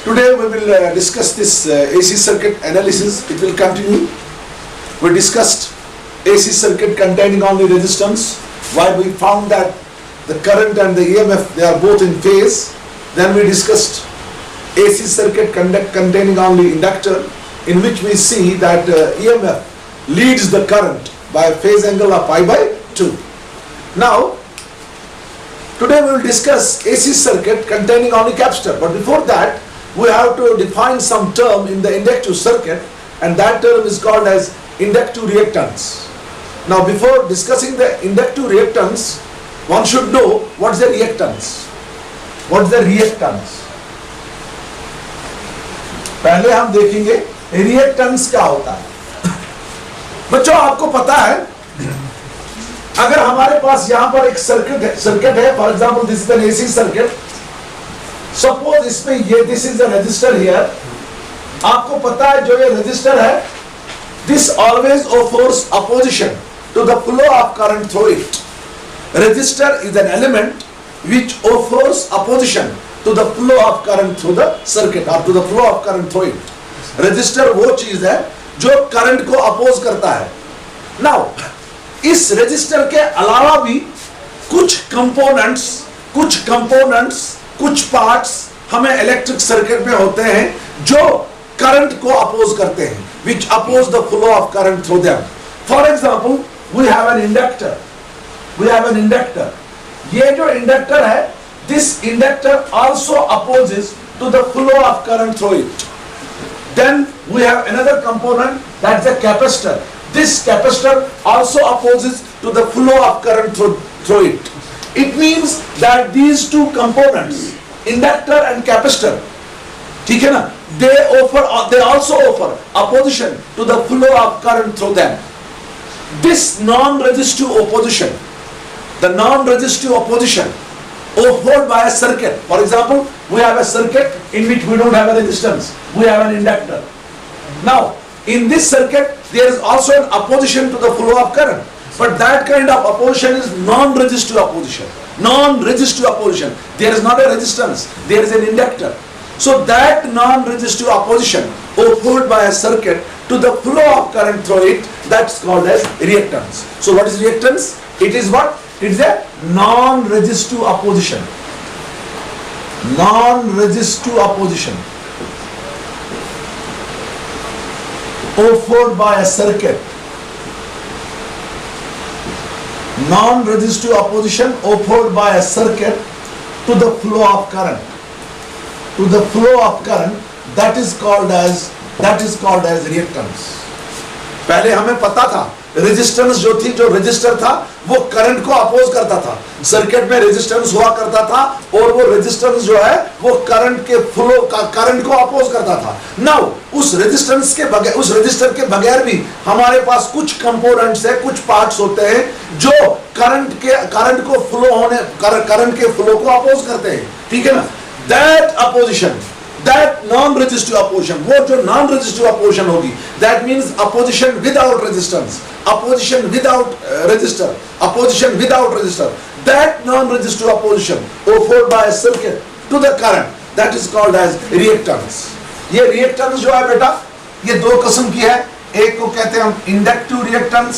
Today we will discuss this AC circuit analysis. It will continue. We discussed AC circuit containing only resistance, why we found that the current and the EMF, they are both in phase. Then we discussed AC circuit containing only inductor, in which we see that EMF leads the current by a phase angle of pi by 2. Now, today we will discuss AC circuit containing only capacitor, but before that we have to define some term in the inductive circuit, and that term is called as inductive reactance. Now, before discussing the inductive reactance, one should know what is the reactance. What is the reactance? पहले हम देखेंगे reactance क्या होता है। बच्चों, आपको पता है, अगर हमारे पास यहां पर एक सर्किट है, for example this is an AC circuit, suppose इसमें ये this is the resistor here, आपको पता है जो ये रजिस्टर है, this always offers opposition to the flow of current through it. Resistor is an element which offers opposition to the flow of current through the circuit or to the flow of current through it. Resistor वो चीज है जो current को oppose करता है. Now, इस register के अलावा भी कुछ कंपोनेंट्स, कुछ पार्ट्स हमें इलेक्ट्रिक सर्किट में होते हैं जो करंट को अपोज करते हैं, which oppose the flow of current through them. For example, we have an inductor. ये जो इंडक्टर है, this inductor also opposes to the flow of current through it. Then we have another component, that's a capacitor. This capacitor also opposes to the flow of current through it. It means that these two components, inductor and capacitor, ठीक है ना, they also offer opposition to the flow of current through them. This non-resistive opposition, the non-resistive opposition offered by a circuit. For example, we have a circuit in which we don't have a resistance, we have an inductor. Now, in this circuit, there is also an opposition to the flow of current, but that kind of opposition is non-resistive opposition. Non-resistive opposition. There is not a resistance, there is an inductor. So that non-resistive opposition offered by a circuit to the flow of current through it, that's called as reactance. So what is reactance? It is what? It is a non-resistive opposition. Non-resistive opposition offered by a circuit. Non-resistive opposition offered by a circuit to the flow of current. To the flow of current, that is called as reactance. पहले हमें पता था resistance जो थी, जो register था, वो current को अपोज करता था. सर्किट में रेजिस्टेंस हुआ करता था और वो रेजिस्टेंस जो है वो करंट के फ्लो का करंट को अपोज करता था. नाउ उस रजिस्टर के बगैर भी हमारे पास कुछ कंपोनेंट्स है, कुछ पार्ट्स होते हैं जो करंट के फ्लो को अपोज करते हैं. ठीक है ना. That opposition, that non-resistive opposition, वो जो non-resistive opposition होगी, that means opposition without resistance, opposition without resistor, opposition without resistor, that non-resistive opposition offered by a circuit to the current, that is called as reactance. ये reactance जो है बेटा, ये दो किस्म की है. एक को कहते हैं हम inductive reactance,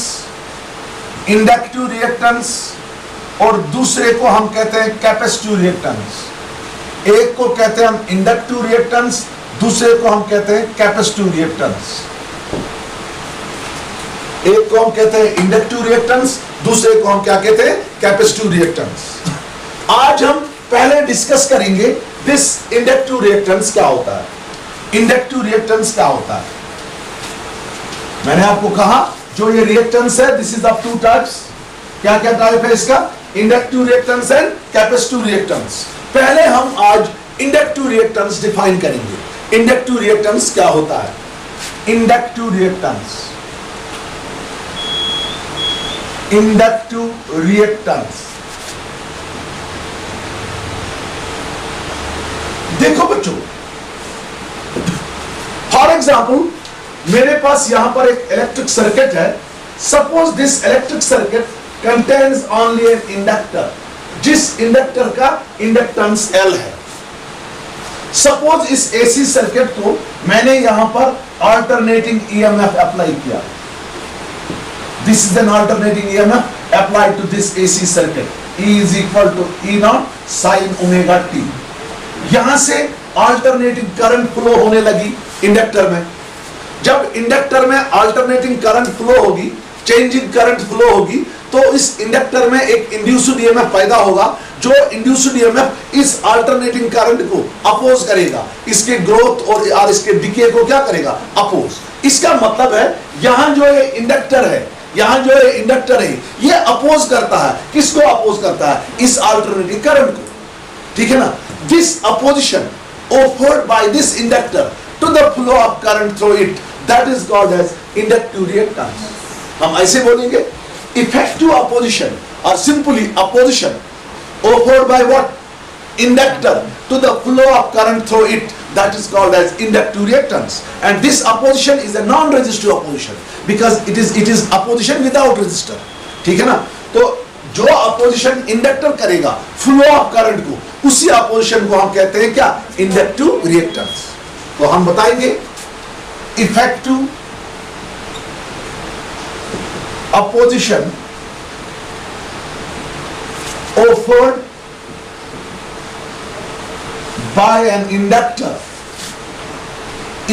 और दूसरे को हम कहते हैं capacitive reactance. एक को कहते हैं हम इंडक्टिव रिएक्टेंस, दूसरे को हम कहते हैं कैपेसिटिव रिएक्टेंस. एक को हम कहते हैं इंडक्टिव रिएक्टेंस, दूसरे को हम क्या कहते हैं? Capacitive reactance. आज हम पहले डिस्कस करेंगे दिस इंडक्टिव रिएक्टेंस क्या होता है. इंडक्टिव रिएक्टेंस क्या होता है? मैंने आपको कहा जो ये रिएक्टेंस है, this is of two types. क्या क्या टाइप है इसका? Inductive reactance and capacitive reactance. पहले हम आज इंडक्टिव रिएक्टेंस डिफाइन करेंगे. इंडक्टिव रिएक्टेंस क्या होता है? इंडक्टिव रिएक्टेंस देखो बच्चों, फॉर एग्जाम्पल मेरे पास यहां पर एक इलेक्ट्रिक सर्किट है. Suppose this electric circuit contains only an inductor, जिस इंडक्टर का इंडक्टेंस L है. सपोज इस एसी सर्किट को मैंने यहां पर अल्टरनेटिंग ईएमएफ अप्लाई किया, this is an alternating EMF applied to this AC circuit, E is equal to E naught sin omega t। यहां से अल्टरनेटिंग करंट फ्लो होने लगी इंडक्टर में। जब इंडक्टर में अल्टरनेटिंग करंट फ्लो होगी, चेंजिंग करंट फ्लो होगी, तो इस इंडक्टर में एक इंड्यूस्ड ईएमएफ पैदा होगा, जो इंड्यूस्ड ईएमएफ इस अल्टरनेटिंग करंट को अपोज करेगा, इसके ग्रोथ और इसके डिके को क्या करेगा, अपोज। इसका मतलब है यहां जो ये इंडक्टर है, यहां जो ये इंडक्टर है, ये अपोज करता है, किसको अपोज करता है, इस अल्टरनेटिंग करंट को, ठीक है ना। This opposition offered by this inductor to the flow of current through it, that is called as inductive reactance। हम ऐसे बोलेंगे, effective opposition or simply opposition offered by what, inductor to the flow of current through it, that is called as inductive reactance। And this opposition is a non-resistive opposition because it is opposition without resistor, ठीक है ना। तो जो opposition inductor करेगा flow of current को, उसी opposition को हम कहते हैं क्या, इंडक्टिव रिएक्टेंस। तो हम बताएंगे effective opposition offered by an inductor,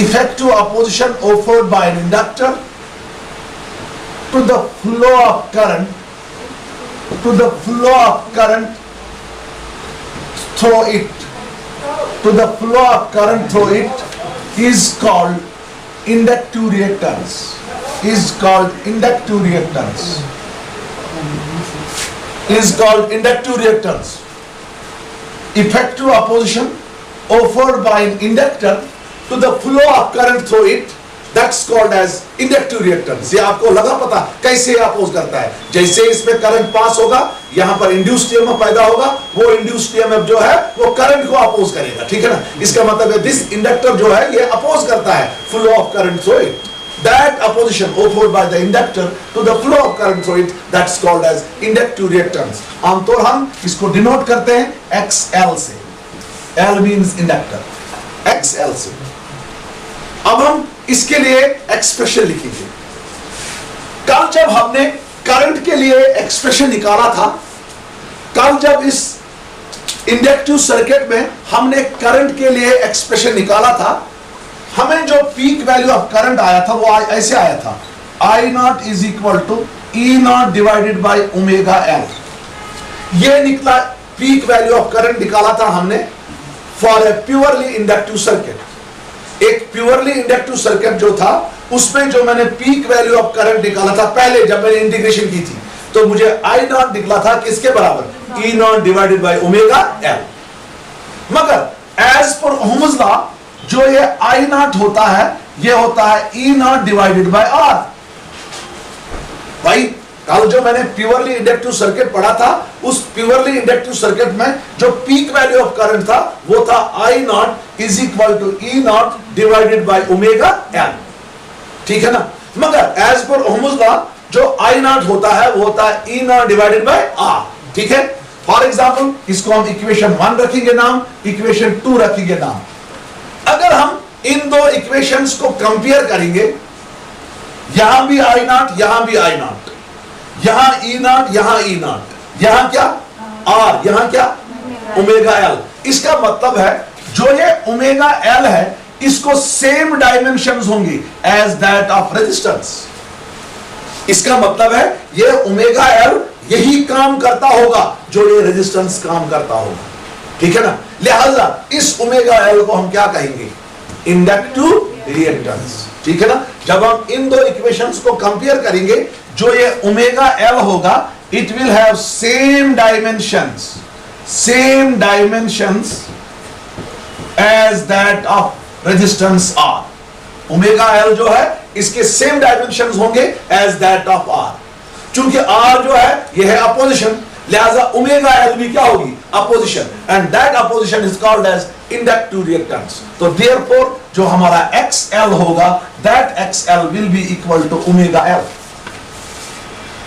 effective opposition offered by an inductor to the flow of current, to the flow of current through it, to the flow of current through it is called inductive reactance, is called inductive reactance, is called inductive reactance। Effective opposition offered by an inductor to the flow of current through it, that's called as inductive reactance। ये आपको लगा पता कैसे oppose करता है, जैसे इसमें current pass होगा, यहां पर इंड्यूस्ड ईएमएफ पैदा होगा, वो इंड्यूस्ड ईएमएफ जो है वो करंट को अपोज करेगा, ठीक है ना। इसका मतलब है दिस इंडक्टर जो है ये अपोज करता है flow of current through it, that opposition offered by the inductor to the flow of current through it, that's called as inductive reactance. आमतौर हम इसको डिनोट करते हैं XL से, L मींस इंडक्टर, XL से। अब हम इसके लिए एक्सप्रेशन लिखेंगे। कल जब हमने करंट के लिए एक्सप्रेशन निकाला था, कल जब इस इंडक्टिव सर्किट में हमने करंट के लिए एक्सप्रेशन निकाला था, हमें जो पीक वैल्यू ऑफ करंट आया था वो ऐसे आया था, I naught is equal to E naught divided by omega L। ये निकला पीक वैल्यू ऑफ करंट निकाला था हमने for a purely inductive circuit. एक प्योरली इंडक्टिव सर्किट जो था, उसमें जो मैंने पीक वैल्यू ऑफ करंट निकाला था पहले जब मैंने इंटीग्रेशन की थी, तो मुझे I नॉट निकला था किसके बराबर, E naught divided by omega L। मगर एज पर ओहम्स लॉ जो ये I नॉट होता है, ये होता है E naught divided by R। भाई कल जो मैंने प्योरली इंडक्टिव सर्किट पढ़ा था, उस प्योरली इंडक्टिव सर्किट में जो पीक वैल्यू ऑफ करंट था वो था I naught is equal to E naught divided by omega L, ठीक है ना। मगर एज पर ओहम्स लॉ जो I नॉट होता है वो होता है E naught divided by R, ठीक है। फॉर एग्जांपल इसको हम इक्वेशन 1 रखेंगे नाम, इक्वेशन 2 रखेंगे नाम। अगर हम इन दो इक्वेशंस को कंपेयर करेंगे, यहां भी I नॉट, यहां भी I नॉट, यहां E नॉट, यहां E नॉट, यहां क्या R, यहां क्या ओमेगा L। इसका मतलब है जो ये ओमेगा L है, इसको सेम डायमेंशंस होंगी एज दैट ऑफ रेजिस्टेंस। इसका मतलब है ये ओमेगा L यही काम करता होगा जो ये रेजिस्टेंस काम करता होगा, ठीक है ना। लिहाजा इस ओमेगा L को हम क्या कहेंगे, इंडक्टिव रिएक्टेंस, ठीक है ना। जब हम इन दो इक्वेशंस को कंपेयर करेंगे, जो ये ओमेगा L होगा, it will have same dimensions as that of resistance R। Omega L जो है इसके सेम डायमेंशंस होंगे एज दैट ऑफ R। चूंकि R जो है ये है अपोजिशन, लिहाजा ओमेगा L भी क्या होगी, opposition, and that opposition is called as inductive reactance. तो देयरफॉर जो हमारा XL होगा, that XL will be equal to omega L।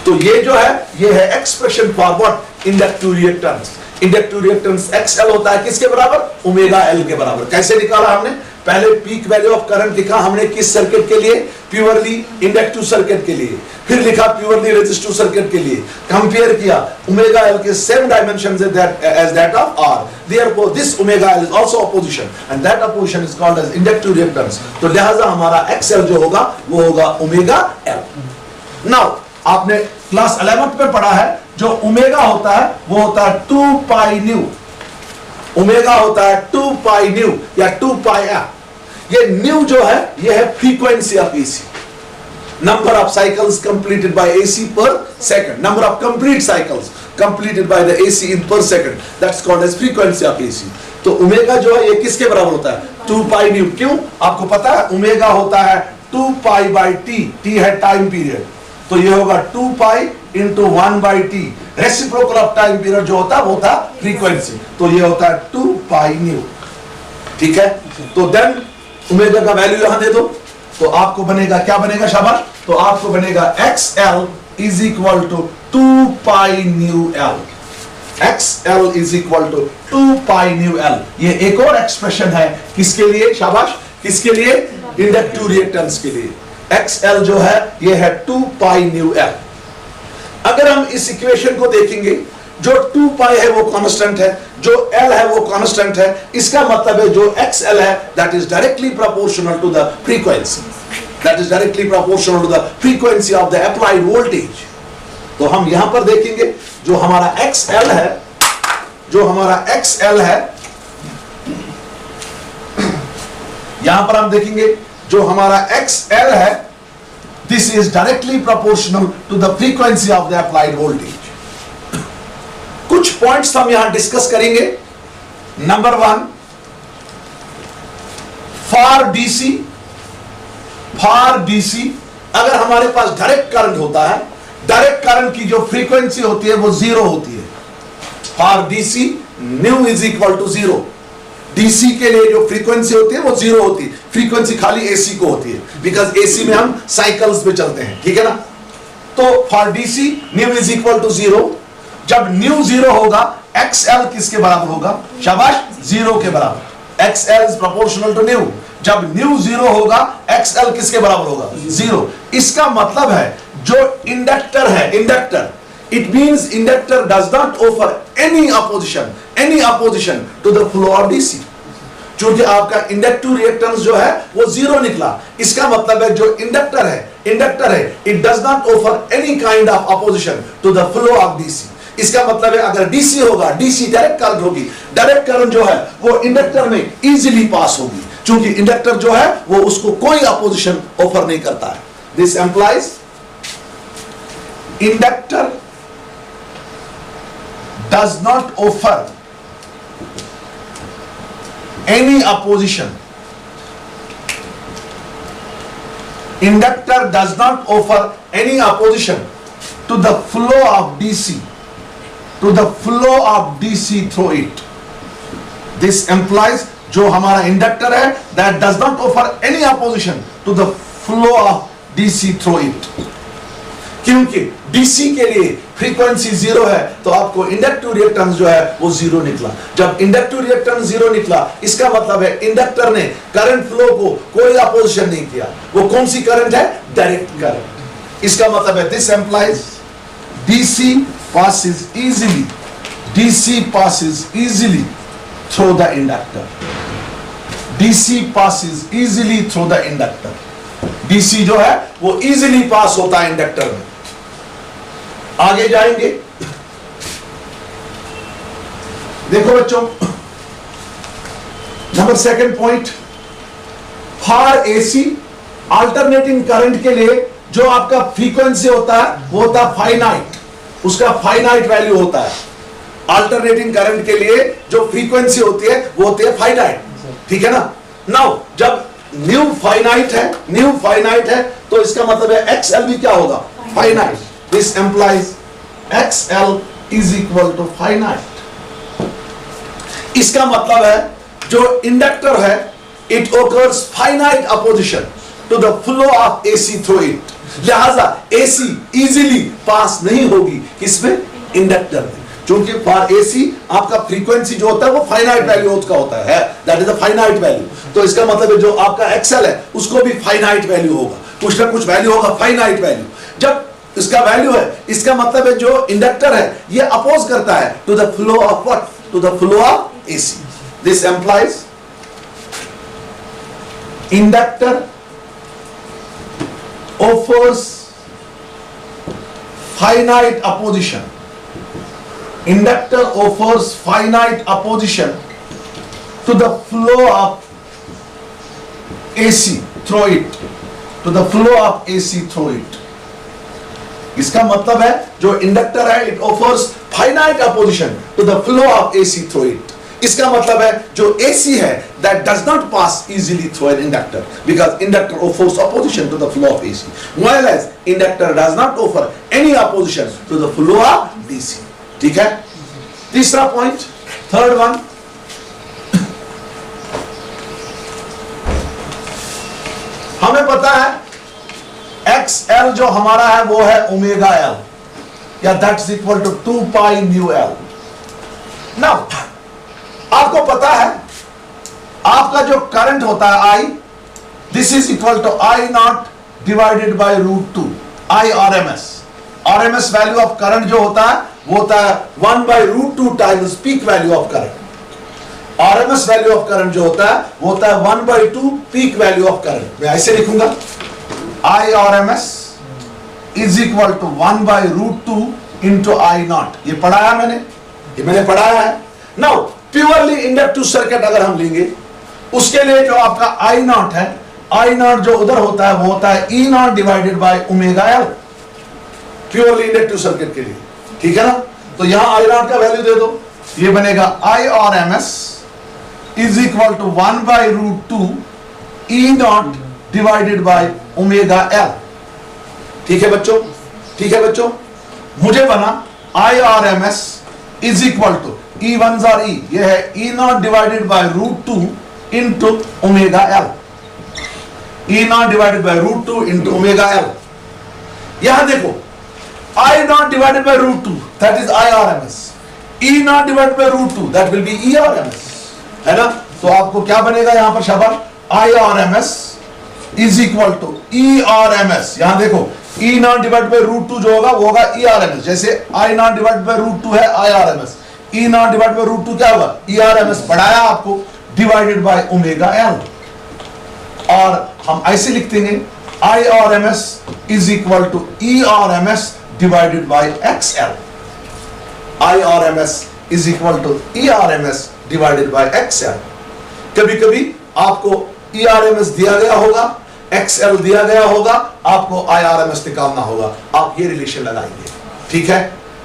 तो ये जो है ये है expression for what, inductive reactance. Inductive reactance XL होता है किसके बराबर? ओमेगा L के बराबर। कैसे निकाला हमने? पहले पीक वैल्यू ऑफ करंट लिखा हमने किस सर्किट के लिए? प्योरली इंडक्टिव सर्किट के लिए। फिर लिखा प्योरली रेजिस्टिव सर्किट के लिए। कंपेयर किया ओमेगा L के same dimensions as that of R, therefore this omega L is also opposition and that opposition is called as inductive reactance। तो लिहाजा हमारा XL जो होगा वो होगा ओमेगा L। नाउ आपने क्लास 11th में पढ़ा है जो ओमेगा होता है वो होता है 2 पाई न्यू। ओमेगा होता है 2 पाई न्यू या 2 पाई f। ये न्यू जो है ये है frequency of AC, number of cycles completed by AC per second, number of complete cycles completed by the AC in per second, that's called as frequency of AC। तो omega जो है ये किसके बराबर होता है? 2 पाई न्यू। क्यों? आपको पता है ओमेगा होता है 2 पाई बाई टी, टी है टाइम पीरियड, तो ये होगा 2 pi into 1 by T. Reciprocal of time period जो होता है वो होता है फ्रीक्वेंसी, तो ये होता है 2 पाई न्यू। ठीक है, तो देन ओमेगा का वैल्यू यहां दे दो तो आपको बनेगा, क्या बनेगा शाबाश? तो आपको बनेगा XL is equal to 2 pi nu L। XL is equal to 2 pi nu L। ये एक और एक्सप्रेशन है किसके लिए शाबाश? किसके लिए? इंडक्टिव रिएक्टेंस के लिए। XL जो है ये है 2 पाई न्यू L। अगर हम इस इक्वेशन को देखेंगे, जो 2 पाई है वो कांस्टेंट है, जो L है वो कांस्टेंट है, इसका मतलब है जो XL है that is directly proportional to the frequency, that is directly proportional to the frequency of the applied voltage. तो हम यहां पर देखेंगे जो हमारा XL है, जो हमारा XL है, यहां पर हम देखेंगे जो हमारा XL है, this is directly proportional to the frequency of the applied voltage. कुछ पॉइंट्स हम यहां डिस्कस करेंगे। नंबर 1, फॉर डीसी अगर हमारे पास डायरेक्ट करंट होता है, डायरेक्ट करंट की जो फ्रीक्वेंसी होती है वो 0 होती है। For DC nu is equal to 0। DC के लिए जो फ्रीक्वेंसी होती है वो 0 होती है, फ्रीक्वेंसी खाली AC को होती है, बिकॉज AC में हम साइकिल्स पे चलते हैं। ठीक है ना? तो for DC nu is equal to 0। जब न्यू 0 होगा XL किसके बराबर होगा? शाबाश, 0 के बराबर। XL is proportional to nu. जब न्यू 0 होगा XL किसके बराबर होगा? 0। इसका मतलब है जो इंडक्टर है, inductor, it means inductor does not offer any opposition to the flow of DC। क्योंकि आपका इंडक्टिव रिएक्टेंस जो है वो 0 निकला, इसका मतलब है जो इंडक्टर है it does not offer any kind of opposition to the flow of DC। इसका मतलब है अगर DC होगा, DC डायरेक्ट करंट होगी, डायरेक्ट करंट जो है वो इंडक्टर में इजीली पास होगी, क्योंकि इंडक्टर जो है वो उसको कोई अपोजिशन ऑफर नहीं करता है। This implies inductor does not offer any opposition। Inductor does not offer any opposition to the flow of DC, to the flow of DC through it। This implies जो हमारा इंडक्टर है that does not offer any opposition to the flow of DC through it। क्योंकि DC के लिए frequency 0 है तो आपको inductive reactance जो है वो 0 निकला। जब इंडक्टिव रिएक्टेंस 0 निकला इसका मतलब है इंडक्टर ने करंट फ्लो को कोई अपोजिशन नहीं किया। वो कौन सी करंट है? Direct current. इसका मतलब है this implies DC passes easily through the inductor। DC passes easily through the inductor। DC जो है वो इजीली पास होता है इंडक्टर में। आगे जाएंगे, देखो बच्चों, number 2 point, for AC alternating current के लिए जो आपका फ्रीक्वेंसी होता है वो होता है फाइनाइट, उसका फाइनाइट वैल्यू होता है। अल्टरनेटिंग करंट के लिए जो फ्रीक्वेंसी होती है वो होती है फाइनाइट। ठीक है ना? नाउ जब न्यू फाइनाइट है तो इसका मतलब है XL भी क्या होगा? Finite. This implies XL is equal to finite. इसका मतलब है जो इंडक्टर है it occurs finite opposition to the flow of AC through it. लिहाजा AC इजीली पास नहीं होगी किसमें? इंडक्टर में, क्योंकि फॉर एसी आपका फ्रीक्वेंसी जो होता है वो फाइनाइट वैल्यू का होता है, that is a finite value. तो इसका मतलब है जो आपका एक्सएल है उसको भी फाइनाइट वैल्यू होगा, कुछ ना कुछ वैल्यू होगा, फाइनाइट वैल्यू। जब इसका वैल्यू है, इसका मतलब है जो इंडक्टर है ये अपोज करता है to the flow of what, to the flow of AC. This implies inductor offers finite opposition. Inductor offers finite opposition to the flow of AC through it, to the flow of AC through it. इसका मतलब है जो inductor है it offers finite opposition to the flow of AC through it. इसका मतलब है जो AC है that does not pass easily through an inductor because inductor offers opposition to the flow of AC, whereas inductor does not offer any opposition to the flow of DC. ठीक है? तीसरा point, third one, हमें पता है XL जो हमारा है वो है ओमेगा L, या that's equal to 2 pi nu L। Now आपको पता है आपका जो करंट होता है I, this is equal to I naught divided by root 2, I RMS। RMS value of current जो होता है वो होता है 1 by root 2 times peak value of current. RMS value of current जो होता है वो होता है 1 by 2 peak value of current. मैं ऐसे लिखूंगा I RMS is equal to 1 by root 2 into I naught. ये पढ़ाया मैंने, ये मैंने पढ़ाया है। नाउ प्योरली इंडक्टिव सर्किट अगर हम लेंगे उसके लिए जो आपका I नॉट है, I नॉट जो उधर होता है वो होता है E naught divided by omega L, purely inductive circuit के लिए। ठीक है ना? तो यहां I नॉट का वैल्यू दे दो, ये बनेगा I RMS is equal to 1 by root 2 E naught divided by omega L। ठीक है बच्चों? ठीक है बच्चों? मुझे बना I RMS is equal to E one और E, ये है E naught divided by root 2 into omega L। E naught divided by root 2 into omega L। यहां देखो I naught divided by root 2 that is I RMS, E naught divided by root 2 that will be E RMS, है ना? तो आपको क्या बनेगा यहां पर शाबाश, I RMS is equal to E RMS। यहां देखो E naught divided by root 2 जो होगा वो होगा E RMS, जैसे I naught divided by root 2 है I RMS, E naught divided by root 2 क्या होगा E RMS, पढ़ाया आपको, डिवाइडेड बाय ओमेगा L। और हम ऐसे लिख देंगे I RMS is equal to E RMS divided by XL। I RMS is equal to E RMS divided by XL। कभी कभी आपको E RMS दिया गया होगा, XL दिया गया होगा, आपको I RMS निकालना होगा, आप ये रिलेशन लगाएंगे। ठीक है?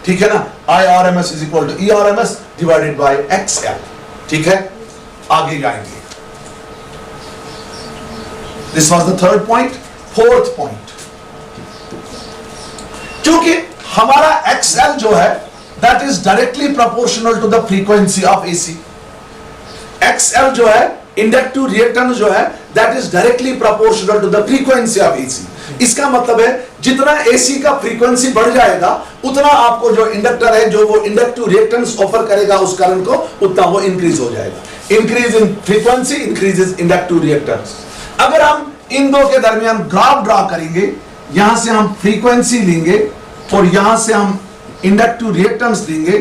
ठीक है ना? I RMS is equal to E RMS divided by XL। ठीक है? आगे जाएंगे। This was the third point। Fourth point, क्योंकि हमारा XL जो है that is directly proportional to the frequency of AC। XL जो है इंडक्टिव रिएक्टेंस जो है that is directly proportional to the frequency of AC। इसका मतलब है जितना AC का फ्रीक्वेंसी बढ़ जाएगा उतना आपको जो इंडक्टर है जो वो इंडक्टिव रिएक्टेंस ऑफर करेगा उस करंट को, उतना वो इंक्रीज हो जाएगा। Increase in frequency increases inductive reactance. अगर हम इन दो के दरमियान ग्राफ ड्रा करेंगे, यहां से हम फ्रीक्वेंसी लेंगे और यहां से हम इंडक्टिव रिएक्टेंस लेंगे,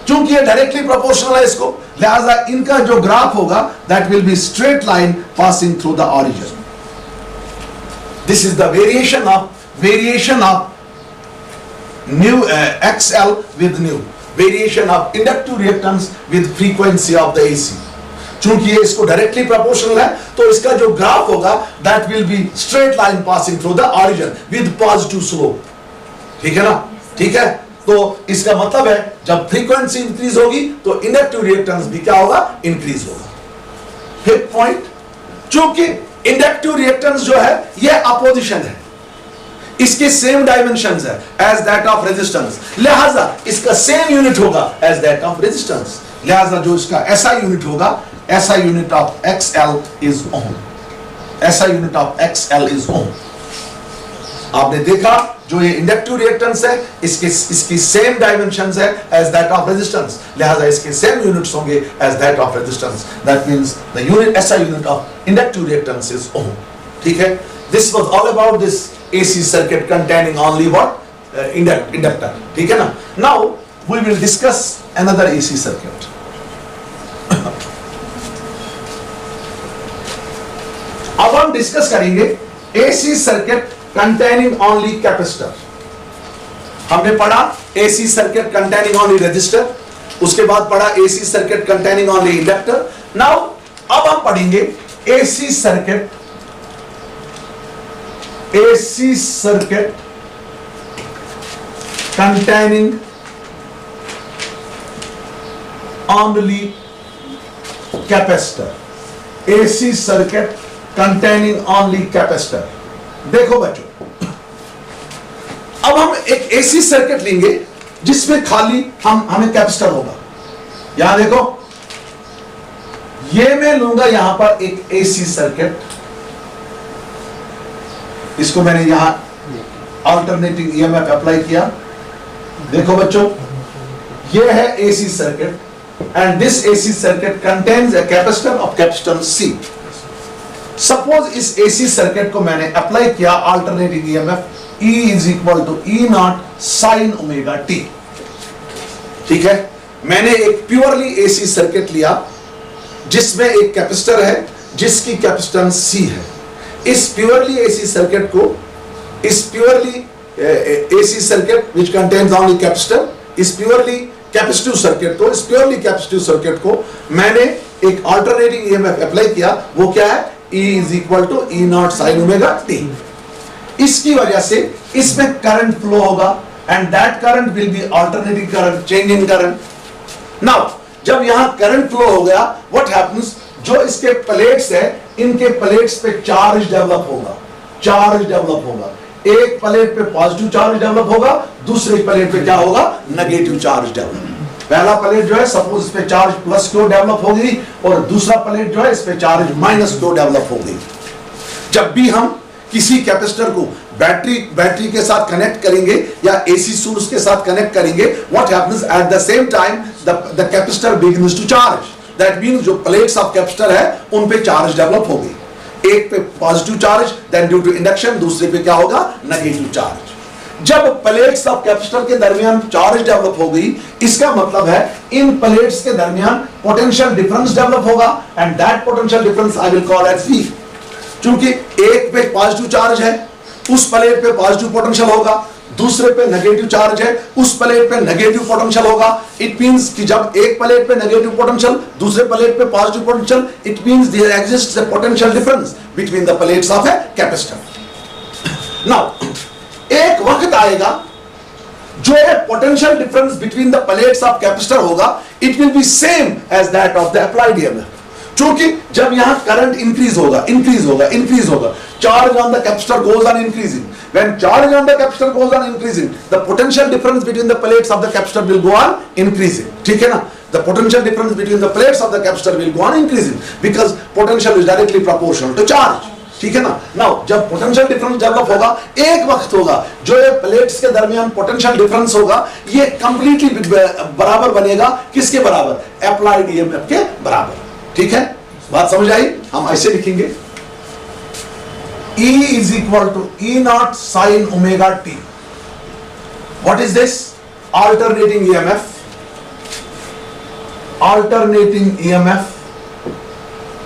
क्योंकि ये डायरेक्टली प्रोपोर्शनल है इसको, लिहाजा इनका जो ग्राफ होगा that will be straight line passing through the origin. This is the variation of new XL with new variation of inductive reactance with frequency of the AC। चूंकि ये इसको डायरेक्टली प्रोपोर्शनल है तो इसका जो ग्राफ होगा that will be straight line passing through the origin with positive slope. ठीक है ना? ठीक है? तो इसका मतलब है जब फ्रीक्वेंसी इंक्रीज होगी तो इंडक्टिव रिएक्टेंस भी क्या होगा, इंक्रीज होगा। फिफ्थ पॉइंट, चूंकि इंडक्टिव रिएक्टेंस जो है ये अपोजिशन है, इसके सेम डायमेंशंस है एज दैट ऑफ रेजिस्टेंस, लिहाजा इसका सेम यूनिट होगा एज दैट ऑफ रेजिस्टेंस, लिहाजा जो इसका ऐसा यूनिट होगा, ऐसा यूनिट ऑफ XL इज ओम, ऐसा यूनिट ऑफ XL इज ओम। आपने देखा जो ये इंडक्टिव रिएक्टेंस है इसकी सेम डायमेंशंस है एज दैट ऑफ रेजिस्टेंस, लिहाजा इसके सेम यूनिट्स होंगे as that of resistance. That means the unit SI unit of inductive reactance is ohm. ठीक है, this was all about this AC circuit containing only what inductor. ठीक है ना। Now we will discuss another AC circuit. अब हम discuss करेंगे AC circuit containing only capacitor. हमने पढ़ा AC circuit containing only resistor, उसके बाद पढ़ा AC circuit containing only inductor. Now अब हम पढ़ेंगे AC circuit containing only capacitor. AC circuit containing only capacitor. देखो बच्चों, अब हम एक एसी सर्किट लेंगे जिसमें खाली हमें कैपेसिटर होगा। यहां देखो, ये मैं लूंगा यहां पर एक एसी सर्किट, इसको मैंने यहां अल्टरनेटिंग ईएमएफ अप्लाई किया। देखो बच्चों, ये है AC circuit and this AC circuit contains a capacitor of capacitance C। Suppose इस एसी सर्किट को मैंने अप्लाई किया alternating EMF E is equal to E naught sine omega T। ठीक है, मैंने एक प्योरली एसी सर्किट लिया जिसमें एक कैपेसिटर है जिसकी कैपेसिटेंस C है। इस प्योरली एसी सर्किट को, इस purely AC circuit which contains only capacitor, इस प्योरली कैपेसिटिव सर्किट को, इस प्योरली कैपेसिटिव सर्किट को मैंने एक अल्टरनेटिंग ईएमएफ अप्लाई किया। वो क्या है? E is equal to E naught sine omega T। इसकी वजह से इसमें करंट फ्लो होगा and that current will be alternating current, change in current. Now जब यहां करंट फ्लो हो गया, व्हाट हैपेंस, जो इसके प्लेट्स है, इनके प्लेट्स पे चार्ज डेवलप होगा, चार्ज डेवलप होगा। एक प्लेट पे पॉजिटिव चार्ज डेवलप होगा, दूसरे प्लेट पे क्या होगा? Negative charge develop. पहला प्लेट जो है सपोज इस पे चार्ज प्लस क्यू डेवलप हो गई और दूसरा प्लेट जो है इस पे चार्ज माइनस क्यू डेवलप हो गई। जब भी हम किसी कैपेसिटर को बैटरी के साथ कनेक्ट करेंगे या एसी सोर्स के साथ कनेक्ट करेंगे, what happens at the same time the capacitor begins to charge. That means जो प्लेट्स ऑफ कैपेसिटर है उन पे चार्ज डेवलप हो गई। एक पे positive charge, then due to induction दूसरे पे क्या होगा? Negative charge. जब प्लेट्स ऑफ कैपेसिटर के दरमियान चार्ज डेवलप हो गई, इसका मतलब है इन प्लेट्स के दरमियान पोटेंशियल डिफरेंस डेवलप होगा and that potential difference I will call as V। क्योंकि एक पे पॉजिटिव चार्ज है, उस प्लेट पे पॉजिटिव पोटेंशियल होगा, दूसरे पे नेगेटिव चार्ज है, उस प्लेट पे नेगेटिव पोटेंशियल होगा। इट मींस कि जब एक प्लेट पे नेगेटिव पोटेंशियल, दूसरे प्लेट पे positive potential, it means there exists a potential difference between the plates of a capacitor. Now एक वक्त आएगा जो potential difference between the plates of capacitor होगा, it will be same as that of the applied EMF. क्योंकि जब यहां current increase होगा, charge on the capacitor goes on increasing. When charge on the capacitor goes on increasing, the potential difference between the plates of the capacitor will go on increasing. ठीक है ना? The potential difference between the plates of the capacitor will go on increasing because potential is directly proportional to charge. ठीक है ना? Now जब potential difference develop होगा, एक वक्त होगा जो ये प्लेट्स के दरमियान पोटेंशियल डिफरेंस होगा, ये कंप्लीटली बराबर बनेगा। किसके बराबर? अप्लाइड ईएमएफ के बराबर। ठीक है, बात समझ आई? हम ऐसे लिखेंगे E is equal to E naught sin omega T. What is this? Alternating EMF. Alternating EMF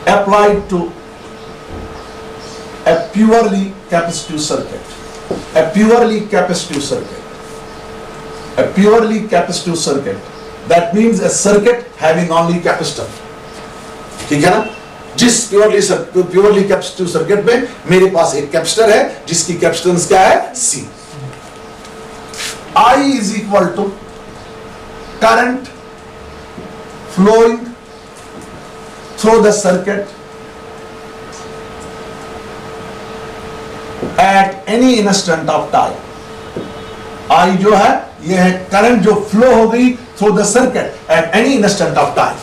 applied to a purely capacitive circuit. A purely capacitive circuit. A purely capacitive circuit. That means a circuit having only capacitor. ठीक है ना? जिस purely capacitive circuit में मेरे पास एक capacitor है जिसकी capacitance क्या है? C. I is equal to current flowing through the circuit at any instant of time. I जो है ये है करंट जो फ्लो हो गई through the circuit eight any instant of time.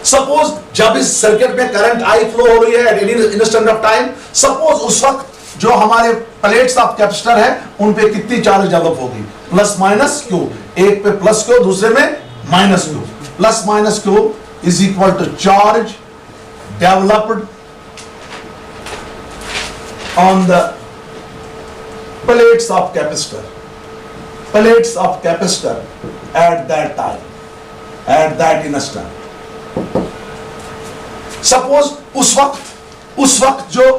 Suppose जब इस सर्किट में करंट आई फ्लो हो रही है eight any instant of time, suppose उस वक्त जो हमारे प्लेट्स ऑफ कैपेसिटर है उन पे कितनी चार्ज डेवलप होगी, प्लस माइनस क्यू, एक पे प्लस क्यू दूसरे में minus Q, plus minus Q is equal to charge developed on the plates of capacitor, plates of capacitor at that time, at that instant. Suppose उस वक्त जो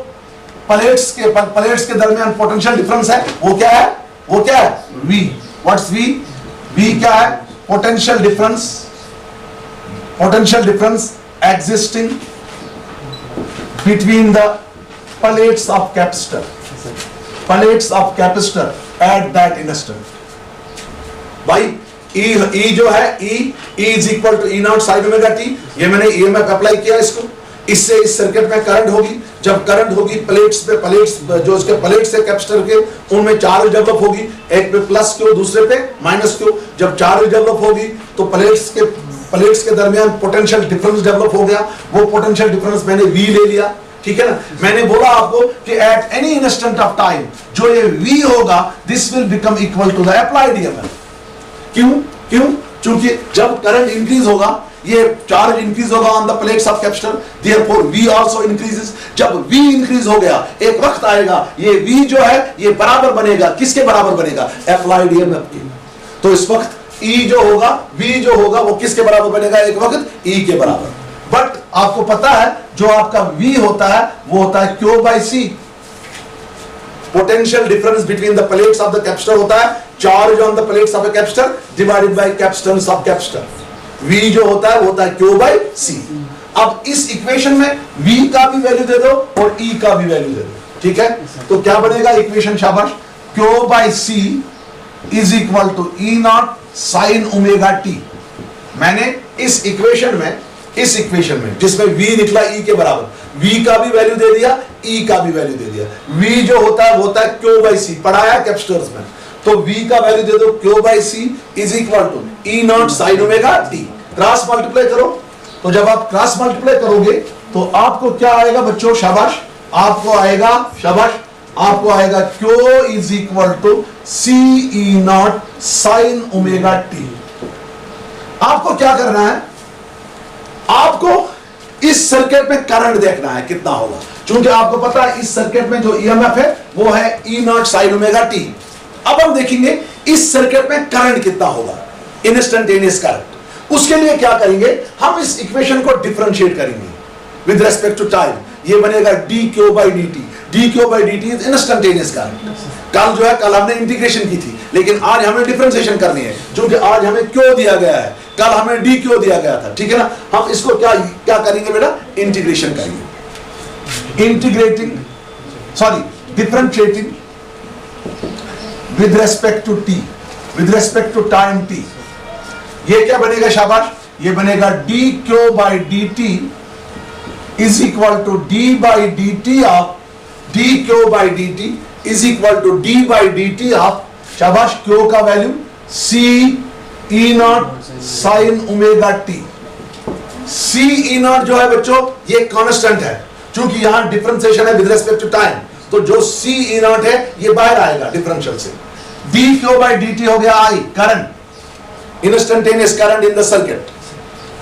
plates के दरमियान potential difference है वो क्या है, वो क्या है, V। What's V? V क्या है, potential difference existing between the plates of capacitor, plates of capacitor at that instant. भाई E जो है E is equal to E0 sine omega T, ये मैंने EMF अप्लाई किया इसको, इससे इस सर्किट में करंट होगी, जब करंट होगी प्लेट्स जो उसके प्लेट्स से कैपेसिटर के उनमें चार्ज डेवलप होगी, एक पे प्लस क्यू दूसरे पे माइनस क्यू। जब चार्ज डेवलप होगी तो प्लेट्स के दरमियान पोटेंशियल डिफरेंस डेवलप हो गया, वो पोटेंशियल डिफरेंस मैंने V ले लिया, ठीक है ना। मैंने बोला आपको कि at any instant of time जो ये V होगा this will become equal to the applied EMF। क्यों? क्योंकि जब करंट इंक्रीज होगा ये चार्ज इंक्रीज होगा on the plates of capacitor, therefore V also increases. जब V इंक्रीज हो गया एक वक्त आएगा ये V जो है ये बराबर बनेगा, किसके बराबर बनेगा, अप्लाइड EMF के। तो इस वक्त E जो होगा, V जो होगा वो किसके बराबर बनेगा, एक वक्त E के बराबर। बट आपको पता है जो आपका V होता है वो होता है Q by C। Potential difference between the plates of the capacitor होता है charge on the plates of the capacitor divided by capacitance of capacitor. V जो होता है वो होता है Q by C। अब इस इक्वेशन में V का भी वैल्यू दे दो और E का भी वैल्यू दे दो, ठीक है। तो क्या बनेगा इक्वेशन, शाबाश, Q by C is equal to E0 sine omega T. मैंने इस इक्वेशन में जिसमें V निकला E के बराबर, V का भी वैल्यू दे दिया, E का भी वैल्यू दे दिया। V जो होता है वो होता है Q by C, पढ़ाया कैपेसिटर्स में, तो V का वैल्यू दे दो Q by C is equal to E0 sine omega T. Cross multiply करो, तो जब आप क्रॉस मल्टीप्लाई करोगे तो आपको क्या आएगा बच्चों, शाबाश, आपको आएगा Q is equal to C E0 sine omega T. आपको क्या करना है, आपको इस सर्किट में करंट देखना है कितना होगा, क्योंकि आपको पता है इस सर्किट में जो EMF है वो है E0 साइन ओमेगा टी। अब हम देखेंगे इस सर्किट में करंट कितना होगा, इंस्टेंटेनियस करंट। उसके लिए क्या करेंगे, हम इस इक्वेशन को डिफरेंशिएट करेंगे विद रेस्पेक्ट टू टाइम। ये बनेगा dq by dt, dq by dt is instantaneous current. कल हमने इंटीग्रेशन की थी, लेकिन आज हमें डिफरेंशिएशन करनी है, क्योंकि आज हमें q दिया गया है, कल हमें dq दिया गया था, ठीक है ना। हम इसको क्या करेंगे बेटा, इंटीग्रेशन करेंगे, differentiating with respect to time t। ये क्या बनेगा शाबाश, ये बनेगा dq by dt is equal to d by dt of dq by dt is equal to d by dt of, शाबाश, q का value C E0 sin omega t। C E0 जो है बच्चों ये कांस्टेंट है, क्योंकि यहां डिफरेंशिएशन है विद रिस्पेक्ट टू टाइम, तो जो C E0 है ये बाहर आएगा डिफरेंशियल से। dq by dt हो गया I, current, instantaneous current in the circuit.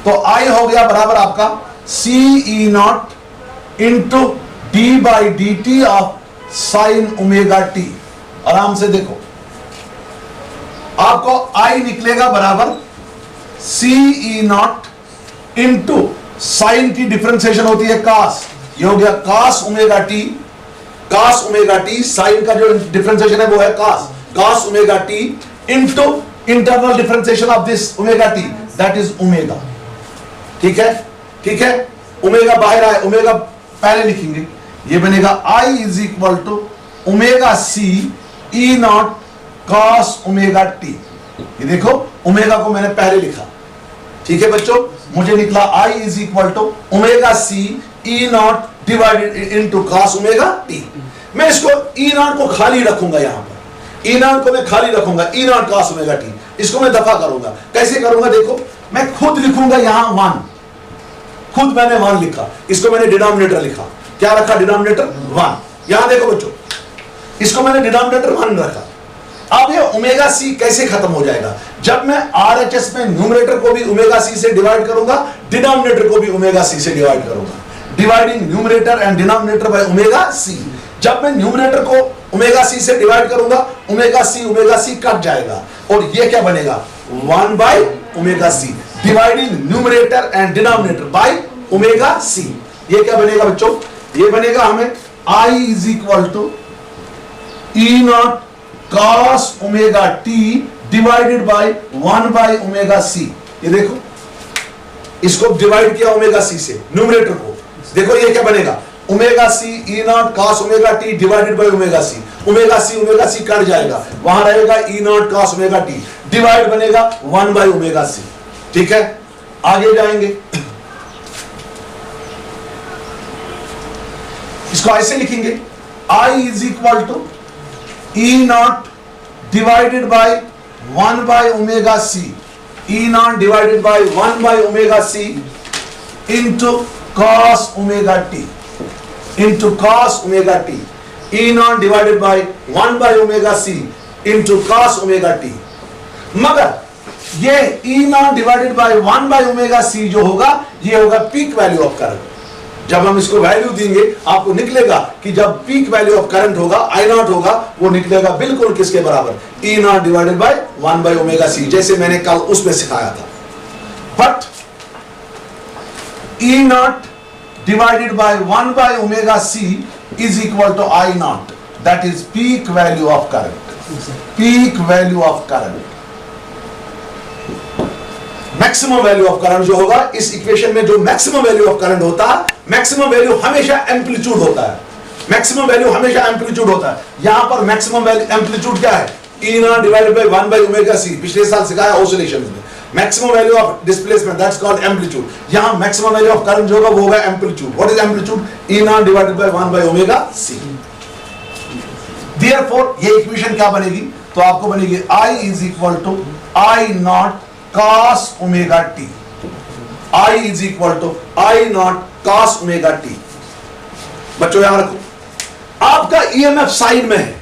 तो I हो गया बराबर आपका C E0 into d by dt of sine omega t। आराम से देखो, आपको I निकलेगा बराबर C E0 इंटू साइन की डिफरेंशिएशन होती है cos, ये हो गया cos ओमेगा t, साइन का जो डिफरेंशिएशन है वो है cos omega t into internal differentiation of this omega t, that is omega. ठीक है, ओमेगा बाहर आए, ओमेगा पहले लिखेंगे, ये बनेगा I is equal to omega C E0 cos omega t। ये देखो ओमेगा को मैंने पहले लिखा, ठीक है बच्चों, मुझे निकला I is equal to omega C E0 divided into cos omega t। मैं इसको E0 को खाली रखूंगा, यहां पर E0 को मैं खाली रखूंगा, E0 cos ओमेगा t, इसको मैं दफा करूंगा। कैसे करूंगा देखो, मैं खुद लिखूंगा यहां 1, खुद मैंने 1 लिखा, इसको मैंने डिनोमिनेटर लिखा, क्या रखा डिनोमिनेटर 1। यहां देखो बच्चों, इसको मैंने डिनोमिनेटर मान रखा। अब ये ओमेगा सी कैसे खत्म हो जाएगा? जब मैं आरएचएस में न्यूमरेटर को भी ओमेगा सी से डिवाइड करूंगा, डिनोमिनेटर को भी ओमेगा सी से डिवाइड करूंगा। Dividing numerator and denominator by omega C. जब मैं न्यूमरेटर को ओमेगा सी से डिवाइड करूंगा, ओमेगा सी कट जाएगा और ये क्या बनेगा? 1 by omega C. Dividing numerator and denominator by omega C. ये क्या बनेगा बच्चों? ये बनेगा हमें I is equal to E naught cos omega T divided by 1 by omega C. ये देखो, इसको डिवाइड किया ओमेगा सी से, न्यूमरेटर को। देखो ये क्या बनेगा? Omega C E naught cos omega T divided by omega C. Omega C cut जाएगा, वहां रहेगा E naught cos omega T, divide बनेगा 1 बाय ओमेगा सी। ठीक है, आगे जाएंगे। इसको ऐसे लिखेंगे, I is equal to E naught divided by 1 by omega C, E naught divided by 1 by omega C into cos omega t, into cos omega t, E naught divided by 1 by omega C into cos omega t. मगर ये E naught divided by 1 by omega C जो होगा, ये होगा peak value of current. जब हम इसको value देंगे, आपको निकलेगा कि जब पीक वैल्यू ऑफ करंट होगा, आई नॉट होगा, वो निकलेगा बिल्कुल किसके बराबर? E naught divided by 1 by omega C, जैसे मैंने कल उसमें सिखाया था। But E naught divided by 1 by omega C is equal to I naught, that is peak value of current. Peak value of current, maximum value of current जो होगा, इस equation में जो मैक्सिमम वैल्यू ऑफ करंट होता है, maximum value हमेशा amplitude होता है। मैक्सिमम वैल्यू हमेशा एम्पलीट्यूड होता है। यहां पर मैक्सिमम वैल्यू एम्पलीट्यूड क्या है? E naught divided by 1 by omega C. पिछले साल सिखाया ऑसिलेशंस में, maximum value of displacement, that's called amplitude. यहां मैक्सिमम वैल्यू ऑफ करंट जो होगा वो होगा amplitude. What is amplitude? E naught divided by 1 by omega C. Therefore ये इक्वेशन क्या बनेगी? तो आपको बनेगी I is equal to I naught cos omega t. I is equal to I naught cos omega T. बच्चों याद रखो, आपका ईएमएफ साइन में है।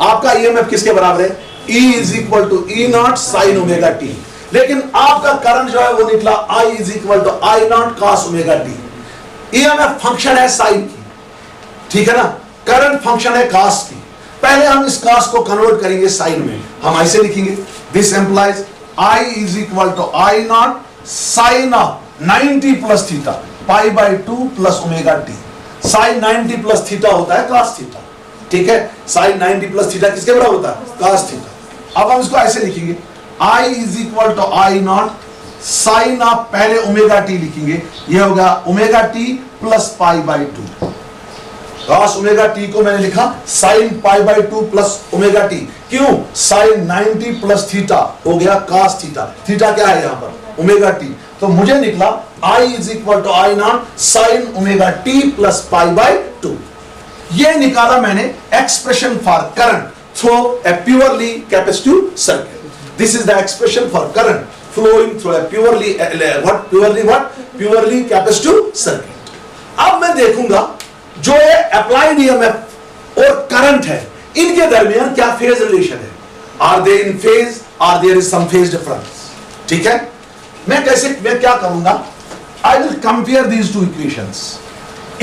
आपका ईएमएफ किसके बराबर है? E is equal to E naught sine omega T. लेकिन आपका करंट जो है वो निकला I is equal to I naught cos omega T. EMF function है साइन की, ठीक है ना? करंट फंक्शन है cos की। पहले हम इस cos को कन्वर्ट करेंगे साइन में। हम ऐसे लिखेंगे, this implies I is equal to I naught sine of 90 plus theta pi by 2 plus omega T. Sine 90 plus theta होता है cos थीटा, ठीक है? साइन 90 प्लस थीटा किसके बराबर होता है? cos theta. अब हम इसको ऐसे लिखेंगे, I is equal to I naught sine of, पहले ओमेगा टी लिखेंगे, ये होगा omega T plus pi by 2। cos omega T को मैंने लिखा sine pi by 2 plus omega T. क्यों? साइन 90 प्लस थीटा हो गया cos थीटा। थीटा क्या है यहां पर? Omega T. तो मुझे निकला I is equal to I naught sine omega T plus pi by 2। ये निकाला मैंने expression for current through a purely capacitive circuit. This is the expression for current flowing through a purely capacitive circuit. अब मैं देखूंगा जो ये applied EMF और current है, इनके दरमियान क्या फेज रिलेशन है? Are they in phase, are there is some phase difference? ठीक है, मैं क्या करूंगा? I will compare these two equations.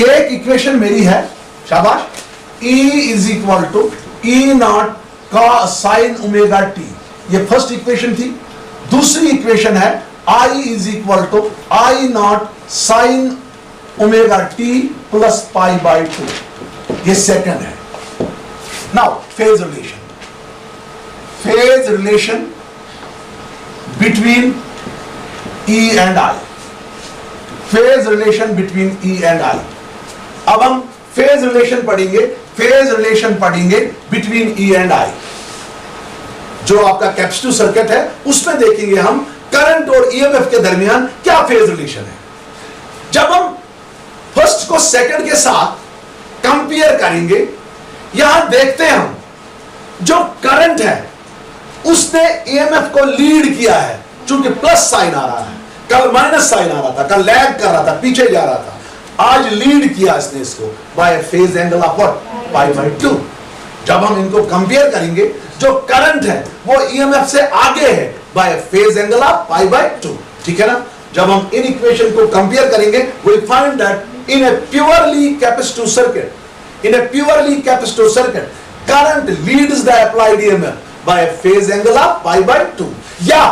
एक इक्वेशन मेरी है, शाबाश, E is equal to E naught का साइन ओमेगा टी, ये फर्स्ट इक्वेशन थी। दूसरी इक्वेशन है I is equal to I naught sine omega T plus pi by 2, ये सेकंड है। Now phase relation between E and I, phase relation between E and I। अब हम phase relation पढ़ेंगे between E and I। जो आपका capacitive circuit है उसमें देखेंगे हम करंट और ईएमएफ के दरमियान क्या फेज रिलेशन है। जब हम फर्स्ट को सेकंड के साथ कंपेयर करेंगे, यहां देखते हैं हम जो करंट है उसने ईएमएफ को लीड किया है, चूंकि प्लस साइन आ रहा है, कल माइनस साइन आ रहा था, कल लैग कर रहा था, पीछे जा रहा था, आज लीड किया इसने इसको bye phase angle of what? Pi by 2। जब हम इनको कंपेयर करेंगे, जो करंट है वो ईएमएफ से आगे है by phase angle of pi by 2, ठीक है ना। जब हम इन इक्वेशन को कंपेयर करेंगे, we find that in a purely capacitive circuit, current leads the applied EMF by phase angle of pi by 2। या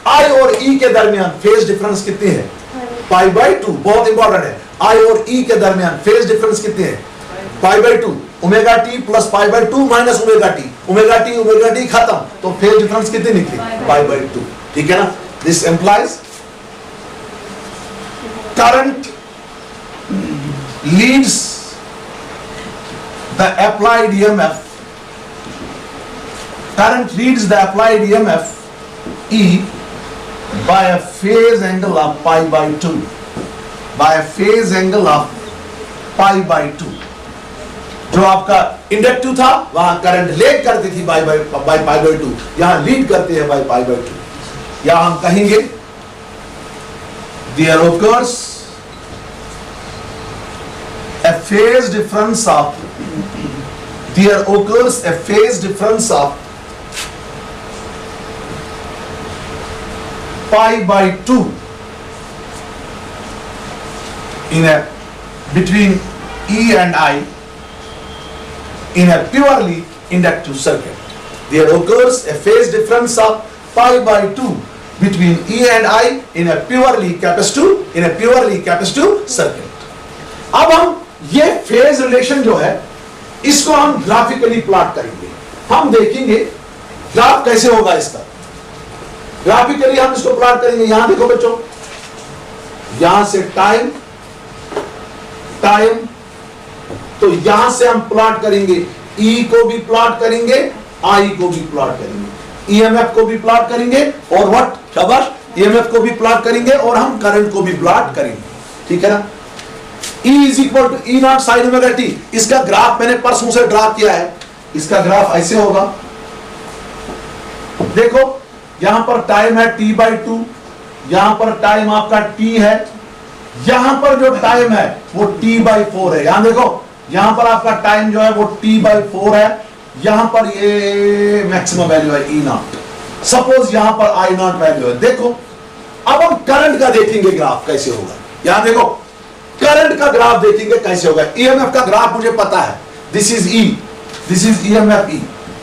I और E के दरमियान फेज डिफरेंस कितनी है? पाई बाय 2। बहुत इंपॉर्टेंट है, I और E के दरमियान फेज डिफरेंस कितनी है? पाई by 2। Omega T plus pi by 2 minus omega T खत्म, तो फेज डिफरेंस कितनी निकली? पाई बाय 2, ठीक है ना। This implies current leads the applied EMF, E by a phase angle of pi by 2, जो आपका इंडक्टिव था वहां करंट लीड करती थी बाय पाई बाय 2, यहां लीड करती है बाय पाई बाय 2। या हम कहेंगे there occurs a phase difference of pi by 2 between E and I in a purely inductive circuit. There occurs a phase difference of pi by 2 between E and I in a purely capacitive circuit. अब हम ये phase relation जो है इसको हम graphically plot करेंगे। हम देखेंगे ग्राफ कैसे होगा इसका। ग्राफिकली हम इसको प्लॉट करेंगे। यहां देखो बच्चों, यहां से टाइम, तो यहां से हम प्लॉट करेंगे, E को भी प्लॉट करेंगे, I को भी प्लॉट करेंगे, EMF को भी प्लॉट करेंगे, और व्हाट शाबाश, EMF को भी प्लॉट करेंगे, और हम करंट को भी प्लॉट करेंगे, ठीक है ना। E is equal to E naught sine omega T. इसका ग्राफ मैंने परसों से ड्रा किया है। इसका ग्राफ ऐसे होगा, देखो यहां पर टाइम है T बाई 2, यहां पर टाइम आपका T है, यहां पर जो टाइम है वो T बाई 4 है। यहां देखो, यहां पर आपका टाइम जो है वो T बाई 4 है, यहां पर ये मैक्सिमम वैल्यू है E नॉट, सपोज यहां पर I नॉट वैल्यू है। देखो अब हम करंट का देखेंगे ग्राफ कैसे होगा। यहां देखो करंट का ग्राफ देखेंगे कैसे होगा। EMF का ग्राफ मुझे पता है, this is E, this is EMF E,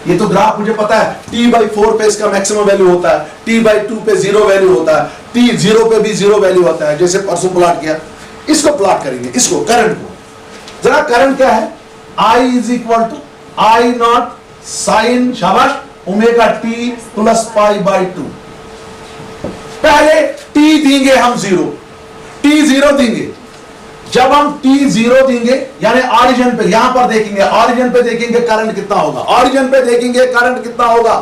ये तो ग्राफ मुझे पता है। T बाई 4 पे इसका मैक्सिमम वैल्यू होता है, T बाई 2 पे 0 वैल्यू होता है, T 0 पे भी 0 वैल्यू होता है, जैसे परसों प्लॉट किया। इसको प्लॉट करेंगे, इसको करंट को। जरा करंट क्या है, I is equal to I naught sine शाबाश omega T plus pi by 2। पहले T देंगे हम 0, T 0 देंगे। जब हम T0 देंगे यानी ऑरिजिन पे, यहां पर देखेंगे, ऑरिजिन पे देखेंगे करंट कितना होगा, ऑरिजिन पे देखेंगे करंट कितना होगा।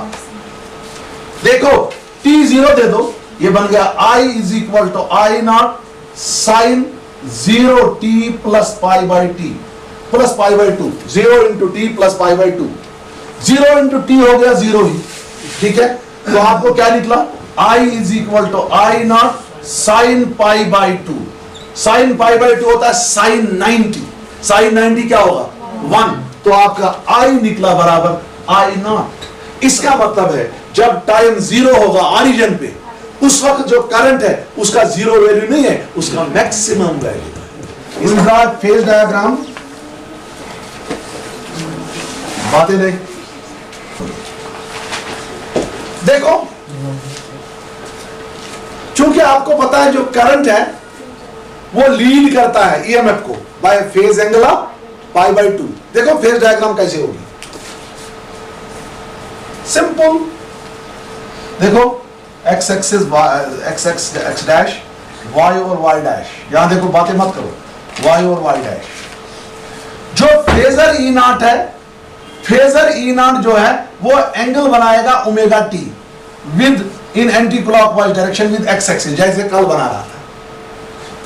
देखो T0 दे दो, ये बन गया I is equal to I naught sine 0t plus pi by T plus pi by 2, 0 into T plus pi by 2, 0 into T हो गया 0 ही, ठीक है। तो आपको क्या निकला, I is equal to I naught sine pi by 2, sine pi by 2 होता है साइन 90, साइन 90 क्या होगा 1, तो आपका I निकला बराबर I नॉट। इसका मतलब है जब टाइम 0 होगा ऑरिजिन पे, उस वक्त जो करंट है उसका 0 वैल्यू नहीं है, उसका मैक्सिमम वैल्यू। इसका फेज डायग्राम बातें देखो, चूंकि आपको पता है जो करंट है वो लीड करता है ईएमएफ को by phase angle of pi by 2। देखो फेज डायग्राम कैसे होगी, सिंपल। देखो X axis X dash, Y और वाई डैश। यहां देखो बातें मत करो, वाई और वाई डैश। जो फेजर ई नॉट है, फेजर ई नॉट जो है वो एंगल बनाएगा omega T within anticlockwise direction with X axis, जैसे कल बना रहा था।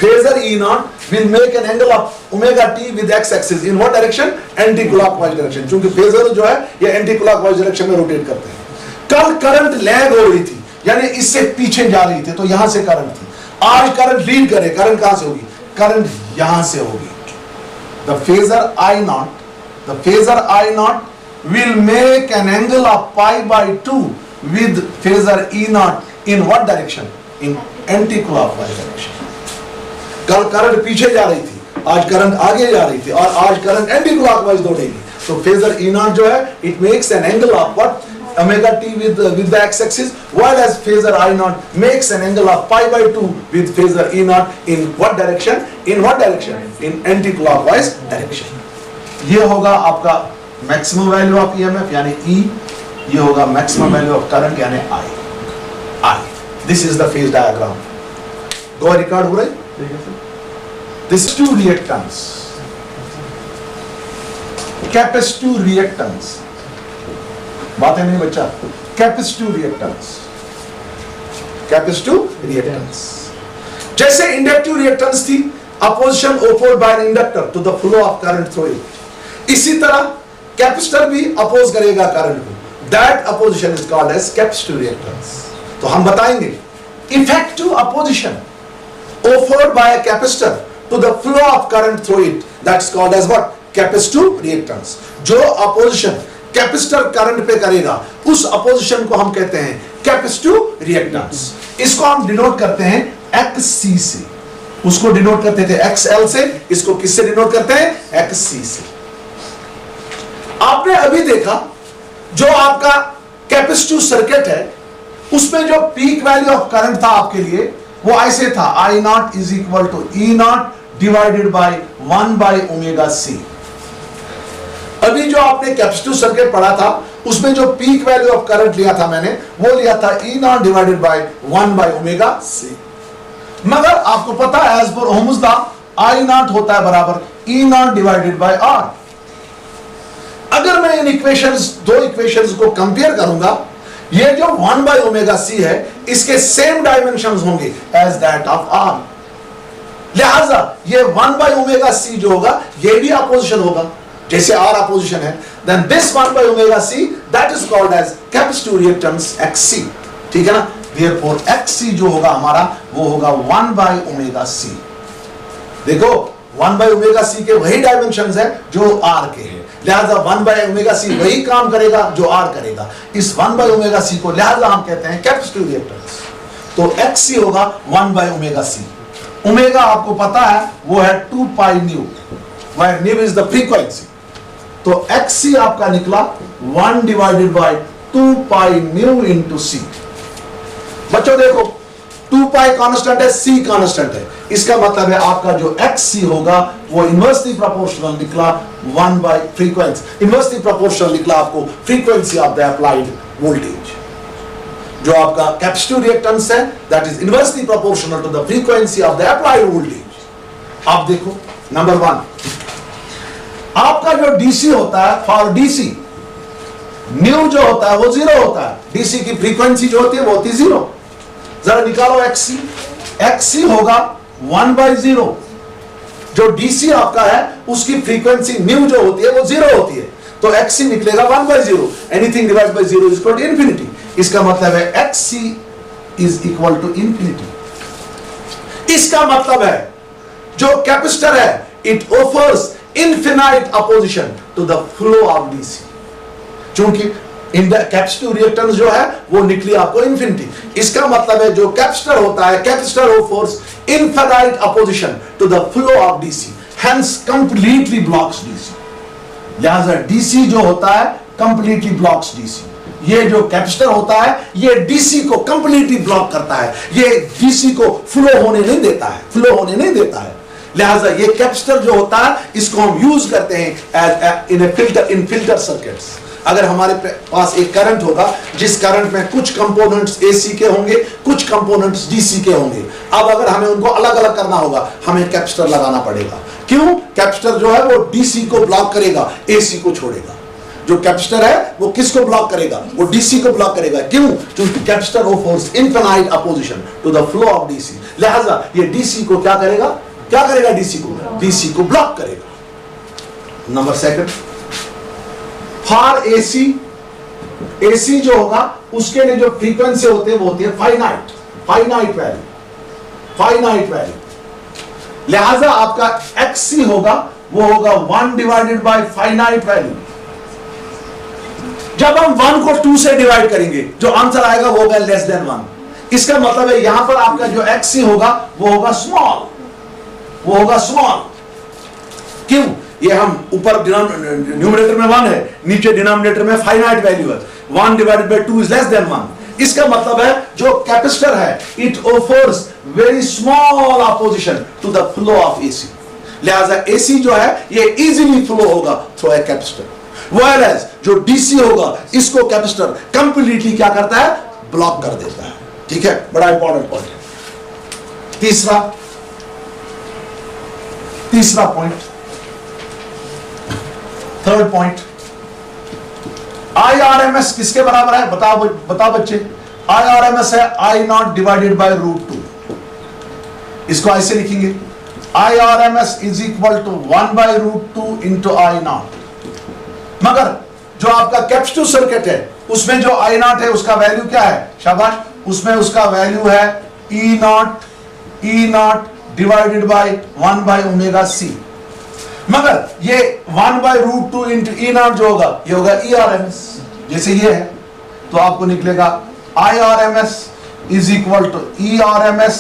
Phasor E naught will make an angle of omega t with x axis in what direction? Anti-clockwise direction। क्योंकि फेजर जो है ये एंटी-क्लॉकवाइज डायरेक्शन में रोटेट करते हैं। कल करंट लैग हो रही थी, यानी इससे पीछे जा रही थी, तो यहां से करंट थी। आज करंट लीड करे, करंट कहां से होगी, करंट यहां से होगी। The phasor I naught will make an angle of pi by 2 with phasor E naught in what direction? In anti-clockwise direction. कल करंट पीछे जा रही थी, आज करंट आगे जा रही थी, और आज करंट एंटी-क्लॉकवाइज दौड़ेगी। तो फेजर E naught जो है, it makes an angle of what? Omega t with the x-axis, while as phasor I naught makes an angle of pi by 2 with phasor E naught in what direction? In what direction? In anti-clockwise direction. ये होगा आपका maximum value of EMF यानी E, ये होगा maximum value of current यानी I. This is the phase diagram. Go record हो रही? This is two reactance. Capacitive reactance. बात है नहीं बच्चा? Capacitive reactance. Capacitive reactance. जैसे इंडक्टिव रिएक्टेंस थी, opposition offered by an inductor to the flow of current through it, इसी तरह कैपेसिटर भी अपोज करेगा करंट को। That opposition is called as capacitive reactance. तो हम बताएंगे effective opposition offered by a capacitor to the flow of current through it, that's called as what? Capacitive reactance. जो opposition capacitor current पे करेगा, उस opposition को हम कहते हैं कैपेसिटिव रिएक्टेंस। इसको हम डिनोट करते हैं XC से, उसको डिनोट करते थे XL से, इसको किससे डिनोट करते हैं? XC से। आपने अभी देखा जो आपका कैपेसिटिव सर्किट है, उसमें जो पीक वैल्यू ऑफ करंट था आपके लिए, वो ऐसे था I naught is equal to E naught divided by 1 by omega C। अभी जो आपने कैपेसिटिव सर्किट पढ़ा था, उसमें जो पीक वैल्यू ऑफ करंट लिया था मैंने, वो लिया था E naught divided by 1 by omega C। मगर आपको पता है as per Ohm's law I naught होता है बराबर E naught divided by R। अगर मैं इन इक्वेशंस, दो इक्वेशंस को कंपेयर करूंगा, ये जो 1 by omega C है, इसके सेम डायमेंशंस होंगे एज दैट ऑफ R। लिहाजा ये 1 by omega C जो होगा, ये भी अपोजिशन होगा जैसे R अपोजिशन है। Then this 1 by omega C that is called as capacitive reactance XC। ठीक है ना? Therefore XC जो होगा हमारा, वो होगा 1 by omega C। देखो 1 by omega C के वही डायमेंशंस है जो R के हैं, लिहाजा 1 by omega C वही काम करेगा जो R करेगा। इस 1 by omega C को लिहाजा हम कहते हैं कैपेसिटिव रिएक्टेंस। तो XC होगा 1 by omega C। ओमेगा आपको पता है वो है 2 pi nu, where nu is the frequency। तो XC आपका निकला 1 divided by 2 pi nu into C। बच्चों देखो 2 pi कांस्टेंट है, C कांस्टेंट है, इसका मतलब है आपका जो XC होगा वो इनवर्सली प्रोपोर्शनल निकला 1 by फ्रीक्वेंसी। इनवर्सली प्रोपोर्शनल निकला आपको frequency of the applied voltage. जो आपका कैपेसिटिव रिएक्टेंस है that is inversely proportional to the frequency of the applied voltage. आप देखो नंबर 1, आपका जो DC होता है, फॉर DC न्यू जो होता है वो 0 होता है। DC की फ्रीक्वेंसी जो होती है वो होती है 0। जरा निकालो XC। XC होगा 1 by 0। जो DC आपका है उसकी फ्रीक्वेंसी न्यू जो होती है वो 0 होती है, तो XC निकलेगा 1 by 0। Anything divide by 0 is equal to infinity. इसका मतलब है XC is equal to infinity. इसका मतलब है जो कैपेसिटर है it offers infinite opposition to the flow of DC। क्योंकि कैपेसिटिव रिएक्टेंस जो है वो निकली आपको इंफिनिटी। इसका मतलब है जो कैपेसिटर होता है, capacitor offers infinite opposition to the flow of DC, hence completely blocks DC। लिहाजा DC जो होता है कंप्लीटली ब्लॉक्स DC। ये जो कैपेसिटर होता है ये DC को कंप्लीटली ब्लॉक करता है, ये DC को फ्लो होने नहीं देता है, फ्लो होने नहीं देता है। लिहाजा ये कैपेसिटर जो होता है इसको हम यूज करते हैं इन फिल्टर सर्किट्स। अगर हमारे पास एक करंट होगा जिस करंट में कुछ कंपोनेंट्स AC के होंगे, कुछ कंपोनेंट्स DC के होंगे, अब अगर हमें उनको अलग अलग करना होगा हमें कैपेसिटर लगाना पड़ेगा। क्यों? कैपेसिटर जो है वो DC को ब्लॉक करेगा, AC को छोड़ेगा। जो कैपेसिटर है वो किसको ब्लॉक करेगा? वो DC को ब्लॉक करेगा। क्यों? क्योंकि capacitor offers infinite opposition to the flow of DC। लिहाजा ये DC को क्या करेगा? क्या करेगा? DC को ब्लॉक करेगा। नंबर 2, फॉर AC जो होगा उसके लिए जो फ्रीक्वेंसी होती है वो होती है फाइनाइट वैल्यू। लिहाजा आपका XC होगा वो होगा 1 डिवाइडेड बाय फाइनाइट वैल्यू। जब हम 1 को 2 से डिवाइड करेंगे जो आंसर आएगा वो होगा लेस देन 1। इसका मतलब है यहां पर आपका जो XC होगा वो होगा स्मॉल, वो होगा स्मॉल। क्यों? ये हम ऊपर न्यूमरेटर में 1 है, नीचे डिनोमिनेटर में फाइनाइट वैल्यू है। 1 divided by 2 is less than 1। इसका मतलब है जो कैपेसिटर है it offers very small opposition to the flow of AC। लिहाजा AC जो है ये इजीली फ्लो होगा थ्रू ए कैपेसिटर। Whereas जो DC होगा इसको कैपेसिटर कंप्लीटली क्या करता है? ब्लॉक कर देता है। ठीक है, बड़ा इंपॉर्टेंट पॉइंट है। तीसरा पॉइंट, थर्ड पॉइंट, IRMS किसके बराबर है? बताओ बच्चे। IRMS है I0 डिवाइडेड बाय √2। इसको ऐसे लिखेंगे IRMS is equal to 1 by √2 into I0। मगर जो आपका कैपेसिटिव सर्किट है उसमें जो I0 है उसका वैल्यू क्या है? शाबाश, उसमें उसका वैल्यू है E0 divided by 1 by omega C। मगर ये 1 बाय √2 इंटू E0 जो होगा ये होगा ERMS। जैसे ये है तो आपको निकलेगा IRMS is equal to ERMS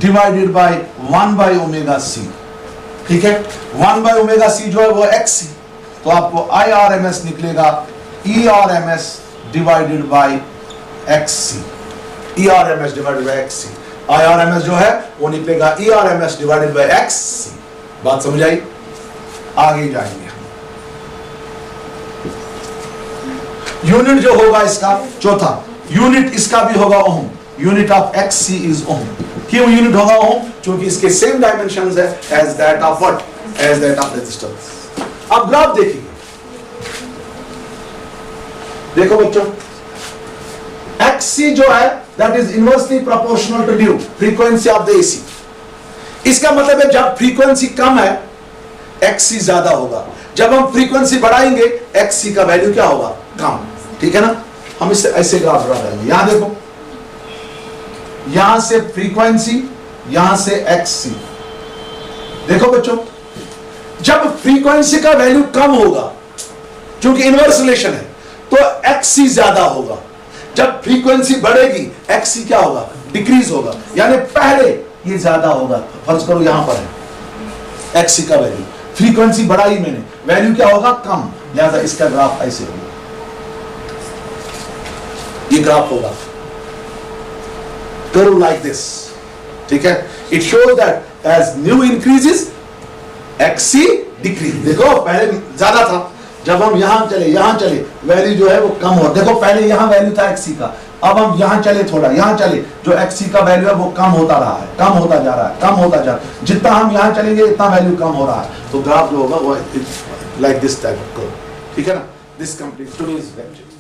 divided by 1 by omega C। ठीक है, 1 बाय ओमेगा C जो है वो XC, तो आपको IRMS निकलेगा ERMS divided bye XC। ERMS divided bye XC, IRMS जो है वो निकलेगा ERMS डिवाइडेड बाय XC। बात समझ आई? आगे जाएंगे हम। यूनिट जो होगा इसका चौथा यूनिट इसका भी होगा ohm. Unit of XC is ohm. क्यों यूनिट होगा ओम? क्योंकि इसके सेम डायमेंशंस है as that of what? As that of resistance. अब ग्राफ देखिए, देखो बच्चों, XC जो है that is inversely proportional to due frequency of the AC। इसका मतलब है जब फ्रीक्वेंसी कम है XC ज्यादा होगा, जब हम फ्रीक्वेंसी बढ़ाएंगे XC का वैल्यू क्या होगा? कम। ठीक है ना? हम इससे ऐसे ग्राफ ड्रा करेंगे। यहां देखो, यहां से फ्रीक्वेंसी, यहां से XC। देखो बच्चों, जब फ्रीक्वेंसी का वैल्यू कम होगा क्योंकि इनवर्स रिलेशन है तो XC ज्यादा होगा। जब फ्रीक्वेंसी बढ़ेगी XC क्या होगा? डिक्रीज होगा। यानी पहले ये ज्यादा होगा। फर्ज करो यहां पर है XC का वैल्यू, फ्रीक्वेंसी बढ़ाई मैंने, वैल्यू क्या होगा? कम। लिहाजा इसका ग्राफ ऐसे होगा, ये ग्राफ होगा कर्व लाइक दिस। ठीक है, it shows that as nu increases XC decrease. देखो पहले ज्यादा था, जब हम यहां चले वैल्यू जो है वो कम हो। देखो पहले यहां वैल्यू था XC का, अब हम यहां चले, थोड़ा यहां चले, जो XC का वैल्यू है वो कम होता रहा है, कम होता जा रहा है, कम होता जा रहा है। जितना हम यहां चलेंगे इतना वैल्यू कम हो रहा है। तो ग्राफ जो होगा वो like this type of curve. ठीक है ना? This completes today's lecture.